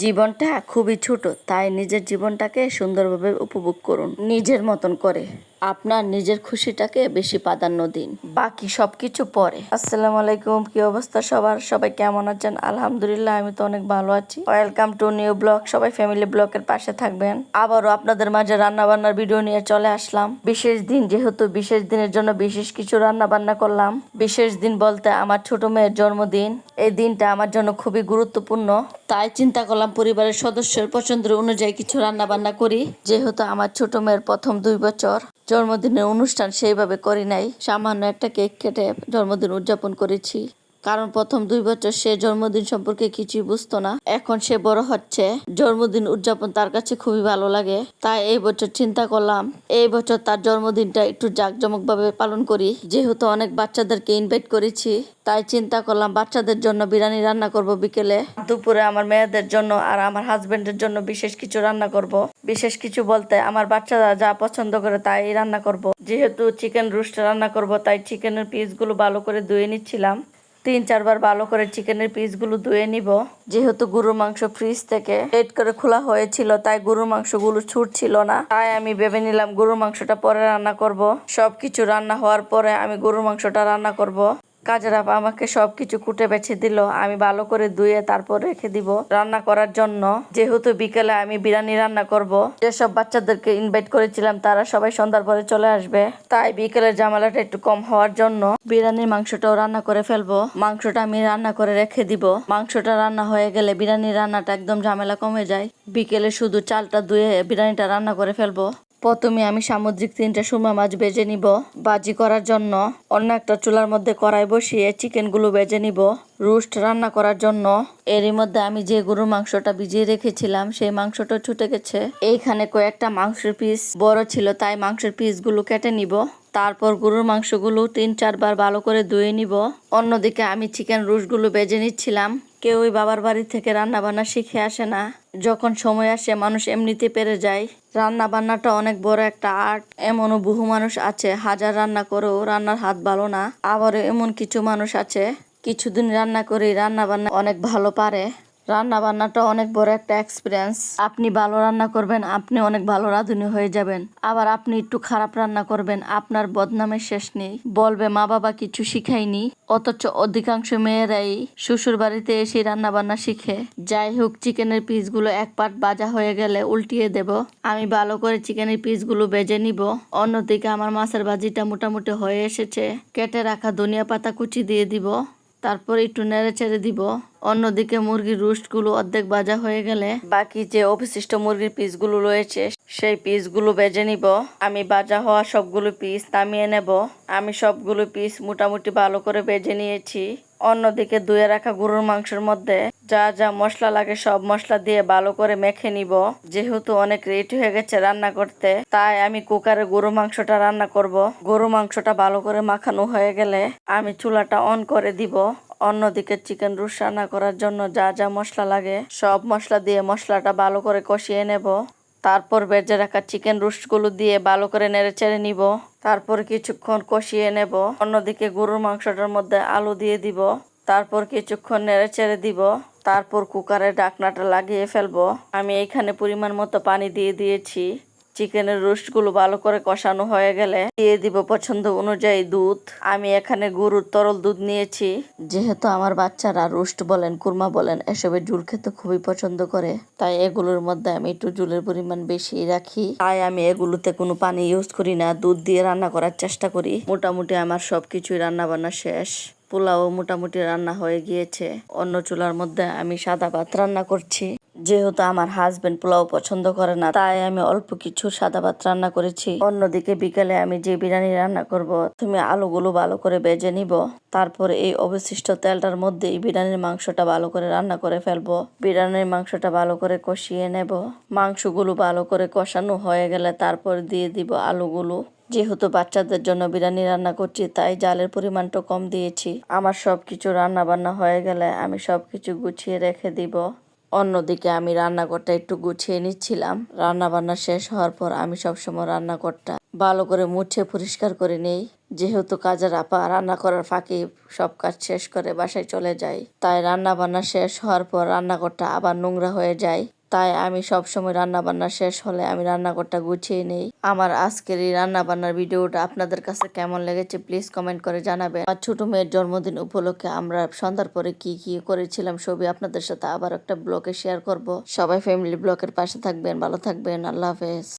জীবনটা খুবই ছোট, তাই নিজের জীবনটাকে সুন্দরভাবে উপভোগ করুন নিজের মতন করে। আপনার নিজের খুশিটাকে বেশি প্রাধান্য দিন, বাকি সবকিছু পরে। আসসালামু আলাইকুম, কি অবস্থা সবার? সবাই কেমন আছেন? আলহামদুলিল্লাহ, আমি তো অনেক ভালো আছি। Welcome to new blog. সবাই ফ্যামিলি ব্লগের পাশে থাকবেন। আবারও আপনাদের মাঝে রান্না বান্নার ভিডিও নিয়ে চলে আসলাম। বিশেষ দিন, যেহেতু বিশেষ দিনের জন্য বিশেষ কিছু রান্না বান্না করলাম। বিশেষ দিন বলতে আমার ছোট মেয়ের জন্মদিন। এই দিনটা আমার জন্য খুবই গুরুত্বপূর্ণ, তাই চিন্তা করলাম পরিবারের সদস্যের পছন্দের অনুযায়ী কিছু রান্না বান্না করি। যেহেতু আমার ছোট মেয়ের প্রথম 2 বছর, জন্মদিনের অনুষ্ঠান সেইভাবে করি নাই, সামান্য একটা কেক কেটে জন্মদিন উদযাপন করেছি। কারণ প্রথম 2 বছর সে জন্মদিন সম্পর্কে কিছুই বুঝতো না। এখন সে বড় হচ্ছে, জন্মদিন উদযাপন তার কাছে খুবই ভালো লাগে। তাই এই বছর চিন্তা করলাম এই বছর তার জন্মদিনটা একটু জাঁকজমক ভাবে পালন করি। যেহেতু অনেক বাচ্চাদেরকে ইনভাইট করেছি, তাই চিন্তা করলাম বাচ্চাদের জন্য বিরিয়ানি রান্না করব বিকেলে, দুপুরে আমার মেয়েদের জন্য আর আমার হাজবেন্ডের জন্য বিশেষ কিছু রান্না করব। বিশেষ কিছু বলতে আমার বাচ্চারা যা পছন্দ করে তাই রান্না করব। যেহেতু চিকেন রোস্ট রান্না করব, তাই চিকেনের পিসগুলো ভালো করে ধুয়ে নিচ্ছিলাম। 3-4 বার ভালো করে চিকেনের পিসগুলো ধুয়ে নিব। যেহেতু গরুর মাংস ফ্রিজ থেকে লেট করে খোলা হয়েছিল, তাই গরুর মাংসগুলো ছুটছিল না। তাই আমি ভেবে নিলাম গরুর মাংসটা পরে রান্না করব। সবকিছু রান্না হওয়ার পরে আমি গরুর মাংসটা রান্না করব। কাজের আপা আমাকে সবকিছু কুটে বেছে দিল, আমি ভালো করে ধুয়ে তারপর রেখে দিব রান্না করার জন্য। যেহেতু বিকেলে আমি বিরিয়ানি রান্না করব, যেসব বাচ্চাদেরকে ইনভাইট করেছিলাম তারা সবাই সন্ধ্যার পরে চলে আসবে, তাই বিকেলের ঝামেলাটা একটু কম হওয়ার জন্য বিরিয়ানির মাংসটাও রান্না করে ফেলবো। মাংসটা আমি রান্না করে রেখে দিব। মাংসটা রান্না হয়ে গেলে বিরিয়ানির রান্নাটা একদম ঝামেলা কমে যায়। বিকেলে শুধু চালটা ধুয়ে বিরিয়ানিটা রান্না করে ফেলবো। প্রথমে আমি সামুদ্রিক 3টা সুরমা মাছ ভেজে নিব ভাজি করার জন্য। অন্য একটা চুলার মধ্যে কড়াই বসিয়ে চিকেনগুলো ভেজে নিব রোস্ট রান্না করার জন্য। এরই মধ্যে আমি যে গরুর মাংসটা ভিজিয়ে রেখেছিলাম সেই মাংসটা ছুটে গেছে। এইখানে কয়েকটা মাংসের পিস বড় ছিল, তাই মাংসের পিসগুলো কেটে নিব। তারপর গরুর মাংসগুলো 3-4 বার ভালো করে ধুয়ে নিব। অন্যদিকে আমি চিকেন রোস্টগুলো ভেজে নিচ্ছিলাম। কেউই বাবার বাড়ি থেকে রান্না বান্না শিখে আসে না, যখন সময় আসে মানুষ এমনিতে পেরে যায়। রান্না বান্নাটা অনেক বড় একটা আর্ট। এমনও বহু মানুষ আছে হাজার রান্না করেও রান্নার হাত ভালো না। আবারও এমন কিছু মানুষ আছে কিছুদিন রান্না করে রান্না বান্না অনেক ভালো পারে। রান্না বান্নাটা অনেক বড় একটা এক্সপিরিয়েন্স। আপনি ভালো রান্না করবেন, আপনি অনেক ভালো রাঁধুনি হয়ে যাবেন। আবার আপনি একটু খারাপ রান্না করবেন, আপনার বদনামের শেষ নেই। বলবে মা বাবা কিছু শিখায়নি। অথচ অধিকাংশ মেয়েরাই শ্বশুর বাড়িতে এসে রান্না বান্না শিখে। যাই হোক, চিকেনের পিসগুলো এক পাট ভাজা হয়ে গেলে উল্টিয়ে দেব। আমি ভালো করে চিকেনের পিসগুলো ভেজে নিব। অন্যদিকে আমার মাছের ভাজিটা মোটামুটি হয়ে এসেছে। কেটে রাখা ধনিয়া পাতা কুচি দিয়ে দিব, তারপর একটু নেড়ে চেড়ে দিব। অন্যদিকে মুরগির রোস্টগুলো অর্ধেক ভাজা হয়ে গেলে বাকি যে অবশিষ্ট মুরগির পিসগুলো রয়েছে সেই পিসগুলো ভেজে নিব। আমি ভাজা হওয়া সবগুলো পিস নামিয়ে নেব। আমি সবগুলো পিস মোটামুটি ভালো করে ভেজে নিয়েছি। অন্যদিকে ধুয়ে রাখা গরুর মাংসের মধ্যে যা যা মশলা লাগে সব মশলা দিয়ে ভালো করে মেখে নিব। যেহেতু অনেক রেট হয়ে গেছে রান্না করতে, তাই আমি কুকারে গরুর মাংসটা রান্না করব। গরুর মাংসটা ভালো করে মাখানো হয়ে গেলে আমি চুলাটা অন করে দিব। অন্যদিকে চিকেন রোস্ট রান্না করার জন্য যা যা মশলা লাগে সব মশলা দিয়ে মশলাটা ভালো করে কষিয়ে নেব। তারপর ভেজে রাখা চিকেন রোস্টগুলো দিয়ে ভালো করে নেড়ে চেড়ে নিব। তারপর কিছুক্ষণ কষিয়ে নেব। অন্যদিকে গরুর মাংসটার মধ্যে আলু দিয়ে দিব। তারপর কিছুক্ষণ নেড়ে চেড়ে দিব। তারপর কুকারের ঢাকনাটা লাগিয়ে ফেলবো। আমি এখানে পরিমাণ মতো পানি দিয়ে দিয়েছি। চিকেনের রোস্টগুলো ভালো করে কষানো হয়ে গেলে দিয়ে দিব পছন্দ অনুযায়ী দুধ। আমি এখানে গরুর তরল দুধ নিয়েছি। যেহেতু আমার বাচ্চারা রোস্ট বলেন কুরমা বলেন এসবের ঝুল খেতে খুবই পছন্দ করে, তাই এগুলোর মধ্যে আমি একটু ঝুলের পরিমাণ বেশি রাখি। তাই আমি এগুলোতে কোনো পানি ইউজ করি না, দুধ দিয়ে রান্না করার চেষ্টা করি। মোটামুটি আমার সবকিছুই রান্না বান্না শেষ। পোলাও মোটামুটি রান্না হয়ে গিয়েছে। অন্য চুলার মধ্যে আমি সাদা ভাত রান্না করছি। যেহেতু আমার হাজবেন্ড পোলাও পছন্দ করে না, তাই আমি অল্প কিছু সাদা ভাত রান্না করেছি। অন্যদিকে বিকেলে আমি যে বিরিয়ানি রান্না করব, তুমি আলুগুলো ভালো করে ভেজে নিব। তারপর এই অবশিষ্ট তেলটার মধ্যে বিরিয়ানির মাংসটা ভালো করে রান্না করে ফেলবো। বিরিয়ানির মাংসটা ভালো করে কষিয়ে নেব। মাংসগুলো ভালো করে কষানো হয়ে গেলে তারপর দিয়ে দিব আলুগুলো। যেহেতু বাচ্চাদের জন্য বিরিয়ানি রান্না করছি, তাই জালের পরিমাণটা কম দিয়েছি। আমার সবকিছু রান্না বান্না হয়ে গেলে আমি সবকিছু গুছিয়ে রেখে দিব। অন্যদিকে আমি রান্নাঘরটা একটু গুছিয়ে নিচ্ছিলাম। রান্না বান্না শেষ হওয়ার পর আমি সবসময় রান্নাঘরটা ভালো করে মুছে পরিষ্কার করে নেই। যেহেতু কাজের আপা রান্না করার ফাঁকে সব কাজ শেষ করে বাসায় চলে যায়, তাই রান্না বান্না শেষ হওয়ার পর রান্নাঘরটা আবার নোংরা হয়ে যায়। তাই আমি সবসময় রান্না বান্না শেষ হলে আমি রান্নাঘরটা গুছিয়ে নেই। আমার আজকের এই রান্না বান্নার ভিডিওটা আপনাদের কাছে কেমন লেগেছে প্লিজ কমেন্ট করে জানাবেন। আমার ছোট মেয়ের জন্মদিন উপলক্ষে আমরা সন্ধ্যার পরে কি কি করেছিলাম সবই আপনাদের সাথে আবার একটা ব্লগে শেয়ার করব। সবাই ফ্যামিলি ব্লগের পাশে থাকবেন, ভালো থাকবেন, আল্লাহ হাফেজ।